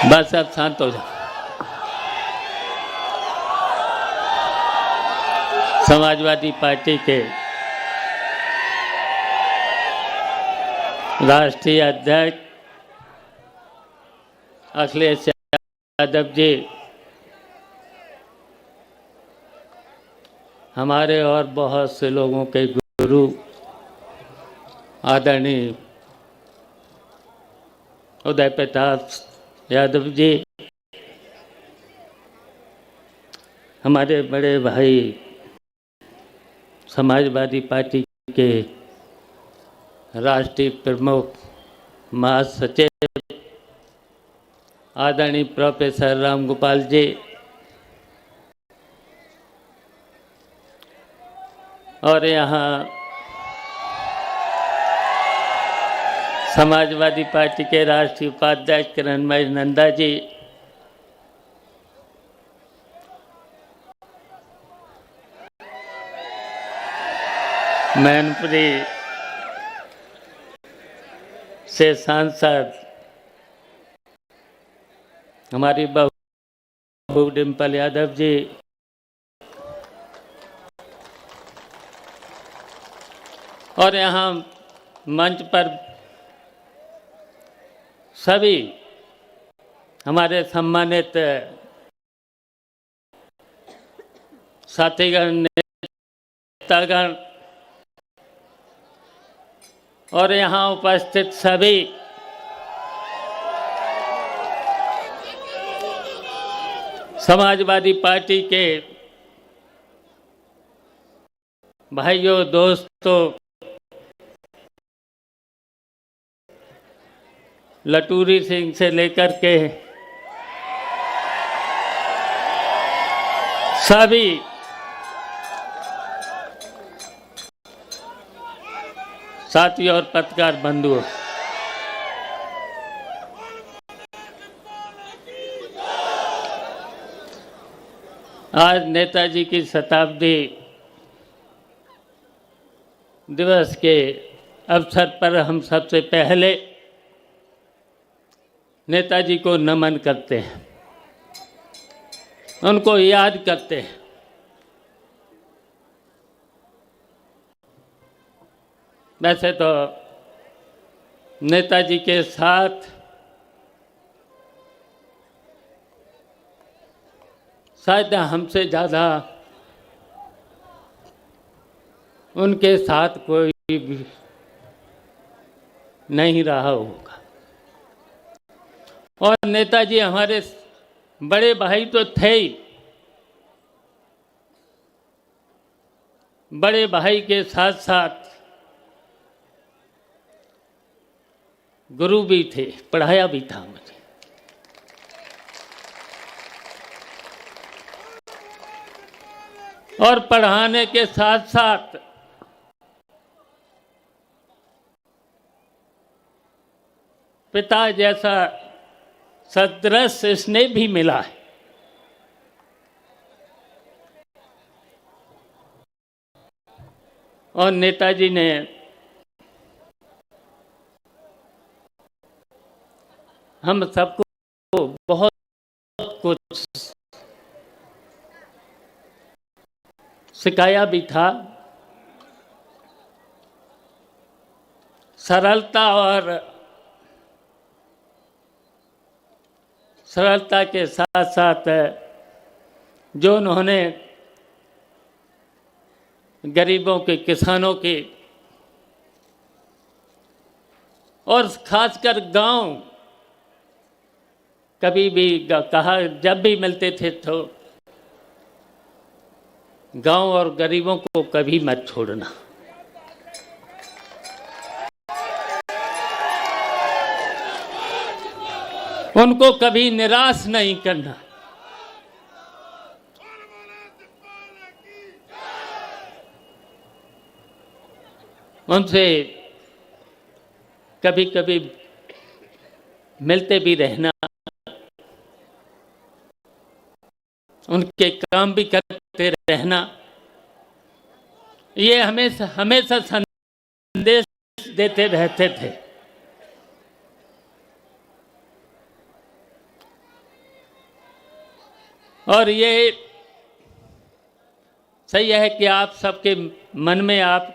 बस अब शांत हो जाओ। समाजवादी पार्टी के राष्ट्रीय अध्यक्ष अखिलेश यादव जी, हमारे और बहुत से लोगों के गुरु आदरणीय उदय प्रताप यादव जी, हमारे बड़े भाई समाजवादी पार्टी के राष्ट्रीय प्रमुख महासचिव आदरणीय प्रोफेसर राम गोपाल जी, और यहाँ समाजवादी पार्टी के राष्ट्रीय उपाध्यक्ष किरणमयी नंदा जी, मैनपुरी से सांसद हमारी बहू डिम्पल यादव जी, और यहाँ मंच पर सभी हमारे सम्मानित साथीगण, नेतागण और यहाँ उपस्थित सभी समाजवादी पार्टी के भाइयों, दोस्तों, लटूरी सिंह से लेकर के सभी साथी और पत्रकार बंधुओं, आज नेताजी की शताब्दी दिवस के अवसर पर हम सबसे पहले नेताजी को नमन करते हैं, उनको याद करते हैं। वैसे तो नेताजी के साथ शायद हमसे ज़्यादा उनके साथ कोई भी नहीं रहा होगा, और नेताजी हमारे बड़े भाई तो थे ही, बड़े भाई के साथ साथ गुरु भी थे, पढ़ाया भी था मुझे। और पढ़ाने के साथ साथ पिता जैसा सदृश स्नेह भी मिला है। और नेताजी ने हम सबको बहुत कुछ सिखाया भी था। सरलता के साथ साथ जो उन्होंने गरीबों के, किसानों के और खासकर गांव, कभी भी कहा, जब भी मिलते थे तो गांव और गरीबों को कभी मत छोड़ना। उनको कभी निराश नहीं करना। उनसे कभी कभी मिलते भी रहना, उनके काम भी करते रहना, ये हमेशा हमेशा संदेश देते रहते थे। और ये सही है कि आप सबके मन में, आप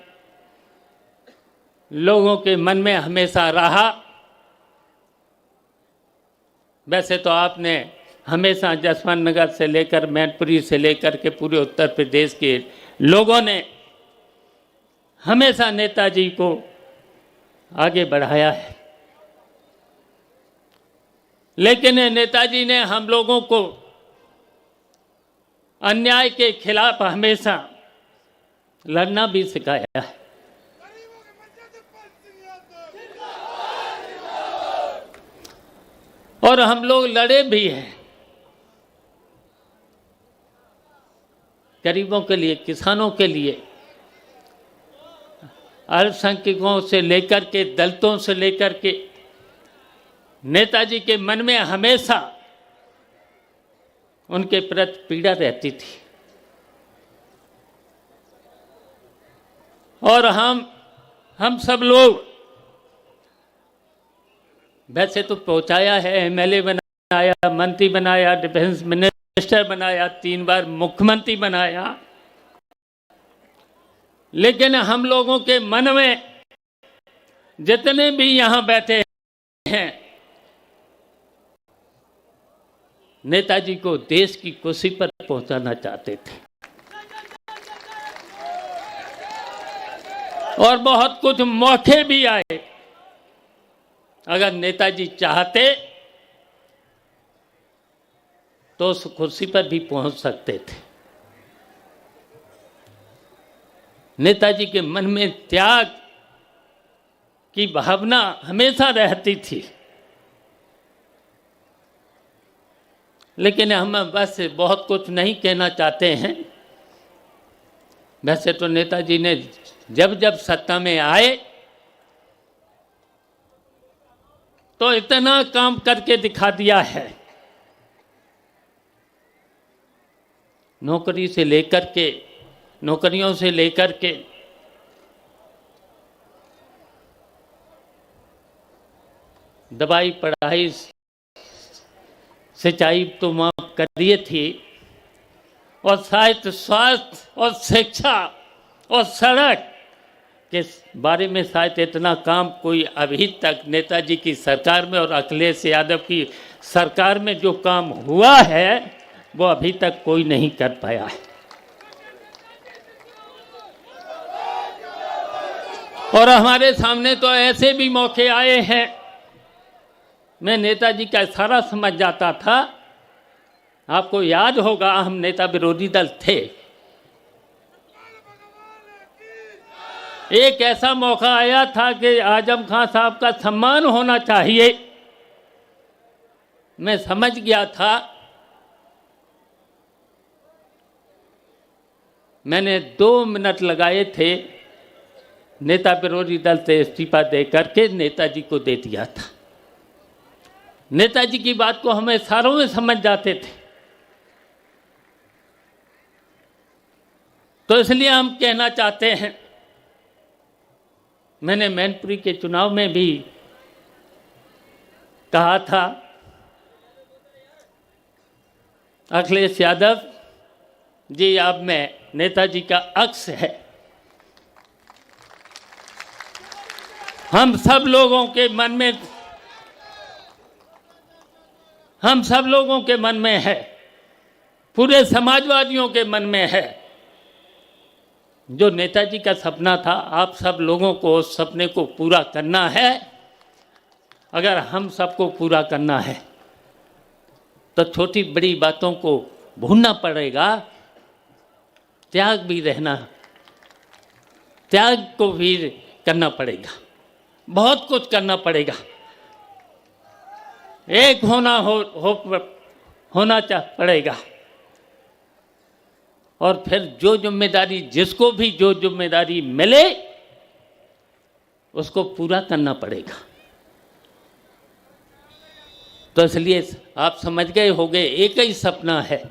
लोगों के मन में हमेशा रहा। वैसे तो आपने हमेशा जसवंत नगर से लेकर मैनपुरी से लेकर के पूरे उत्तर प्रदेश के लोगों ने हमेशा नेताजी को आगे बढ़ाया है, लेकिन नेताजी ने हम लोगों को अन्याय के खिलाफ हमेशा लड़ना भी सिखाया है। और हम लोग लड़े भी हैं, गरीबों के लिए, किसानों के लिए, अल्पसंख्यकों से लेकर के, दलितों से लेकर के। नेताजी के मन में हमेशा उनके प्रति पीड़ा रहती थी। और हम सब लोग वैसे तो पहुंचाया है, एमएलए बनाया, मंत्री बनाया, डिफेंस मिनिस्टर बनाया, 3 बार मुख्यमंत्री बनाया, लेकिन हम लोगों के मन में जितने भी यहाँ बैठे हैं, नेताजी को देश की कुर्सी पर पहुंचाना चाहते थे। और बहुत कुछ मौके भी आए, अगर नेताजी चाहते तो उस कुर्सी पर भी पहुंच सकते थे। नेताजी के मन में त्याग की भावना हमेशा रहती थी, लेकिन हम बस बहुत कुछ नहीं कहना चाहते हैं। वैसे तो नेताजी ने जब जब सत्ता में आए तो इतना काम करके दिखा दिया है, नौकरियों से लेकर के दवाई, पढ़ाई, सिंचाई तो माफ करिए थी, और साहित्य, स्वास्थ्य और शिक्षा और सड़क के बारे में शायद इतना काम कोई अभी तक नेताजी की सरकार में और अखिलेश यादव की सरकार में जो काम हुआ है वो अभी तक कोई नहीं कर पाया है। और हमारे सामने तो ऐसे भी मौके आए हैं, मैं नेताजी का इशारा समझ जाता था। आपको याद होगा, हम नेता विरोधी दल थे, एक ऐसा मौका आया था कि आजम खान साहब का सम्मान होना चाहिए। मैं समझ गया था, मैंने 2 मिनट लगाए थे, नेता विरोधी दल से इस्तीफा दे करके नेताजी को दे दिया था। नेताजी की बात को हमें सारों में समझ जाते थे, तो इसलिए हम कहना चाहते हैं, मैंने मैनपुरी के चुनाव में भी कहा था, अखिलेश यादव जी आप में नेताजी का अक्स है। हम सब लोगों के मन में है, पूरे समाजवादियों के मन में है। जो नेताजी का सपना था, आप सब लोगों को उस सपने को पूरा करना है। अगर हम सबको पूरा करना है तो छोटी बड़ी बातों को भूलना पड़ेगा, त्याग को भी करना पड़ेगा, बहुत कुछ करना पड़ेगा। एक होना पड़ेगा, और फिर जो जिम्मेदारी, जिसको भी जो जिम्मेदारी मिले उसको पूरा करना पड़ेगा। तो इसलिए आप समझ गए होंगे, एक ही सपना है,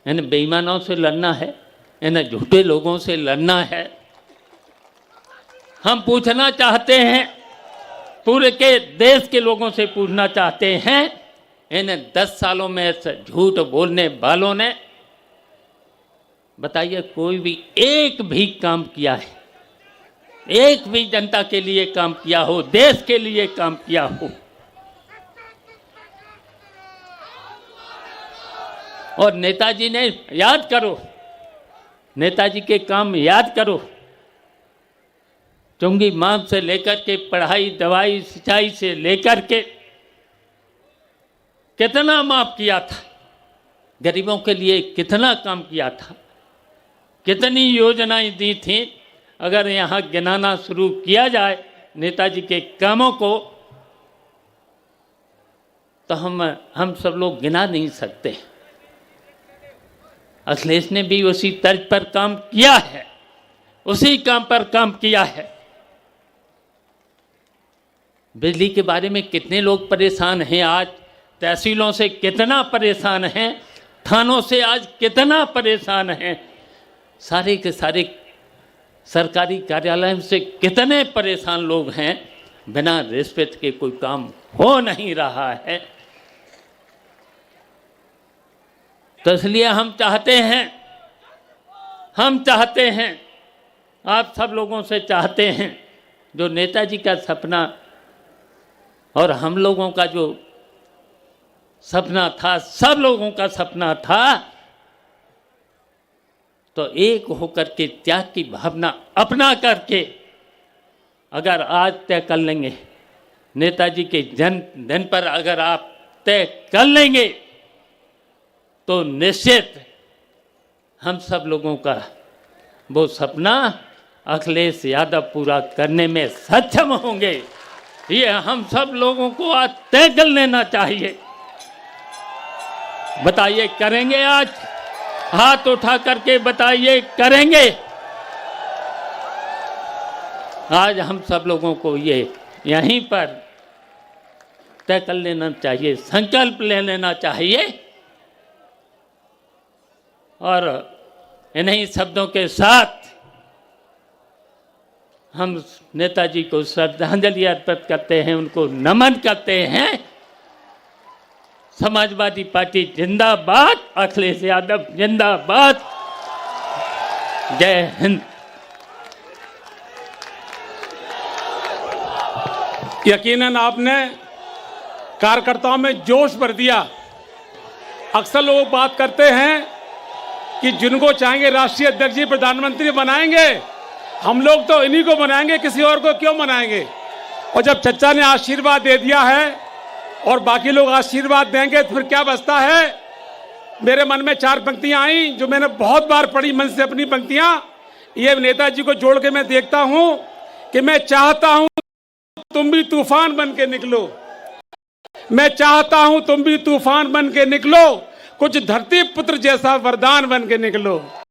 इन बेईमानों से लड़ना है, इन झूठे लोगों से लड़ना है। हम पूछना चाहते हैं, पूरे के देश के लोगों से पूछना चाहते हैं इन 10 सालों में झूठ बोलने वालों ने बताइए कोई भी एक भी काम किया है? एक भी जनता के लिए काम किया हो, देश के लिए काम किया हो? और नेताजी ने, याद करो, नेताजी के काम याद करो। चुंगी मांग से लेकर के पढ़ाई, दवाई, सिंचाई से लेकर के कितना माफ किया था, गरीबों के लिए कितना काम किया था, कितनी योजनाएं दी थी। अगर यहाँ गिनाना शुरू किया जाए नेताजी के कामों को तो हम सब लोग गिना नहीं सकते। अखिलेश ने भी उसी तर्ज पर काम किया है, उसी काम पर काम किया है। बिजली के बारे में कितने लोग परेशान हैं आज, तहसीलों से कितना परेशान हैं, थानों से आज कितना परेशान हैं, सारे के सारे सरकारी कार्यालय से कितने परेशान लोग हैं। बिना रिश्वत के कोई काम हो नहीं रहा है। तो इसलिए हम चाहते हैं, आप सब लोगों से चाहते हैं, जो नेताजी का सपना और हम लोगों का जो सपना था, सब लोगों का सपना था, तो एक होकर के त्याग की भावना अपना करके अगर आज तय कर लेंगे, नेताजी के जन्मदिन पर अगर आप तय कर लेंगे, तो निश्चित हम सब लोगों का वो सपना अखिलेश यादव पूरा करने में सक्षम होंगे। ये हम सब लोगों को आज तय कर लेना चाहिए। बताइए करेंगे? आज हाथ उठा करके बताइए करेंगे? आज हम सब लोगों को ये यहीं पर तय कर लेना चाहिए, संकल्प ले लेना चाहिए। और इन्हीं शब्दों के साथ हम नेताजी को श्रद्धांजलि अर्पित करते हैं, उनको नमन करते हैं। समाजवादी पार्टी जिंदाबाद, अखिलेश यादव जिंदाबाद। जय हिंद। यकीनन आपने कार्यकर्ताओं में जोश भर दिया। अक्सर लोग बात करते हैं कि जिनको चाहेंगे राष्ट्रीय अध्यक्ष जी प्रधानमंत्री बनाएंगे, हम लोग तो इन्हीं को बनाएंगे, किसी और को क्यों बनाएंगे। और जब चचा ने आशीर्वाद दे दिया है और बाकी लोग आशीर्वाद देंगे तो फिर क्या बचता है। मेरे मन में 4 पंक्तियां आई जो मैंने बहुत बार पढ़ी मन से, अपनी पंक्तियां। ये नेताजी को जोड़ के मैं देखता हूं कि मैं चाहता हूं तुम भी तूफान बन के निकलो, मैं चाहता हूं तुम भी तूफान बन के निकलो, कुछ धरती पुत्र जैसा वरदान बन के निकलो।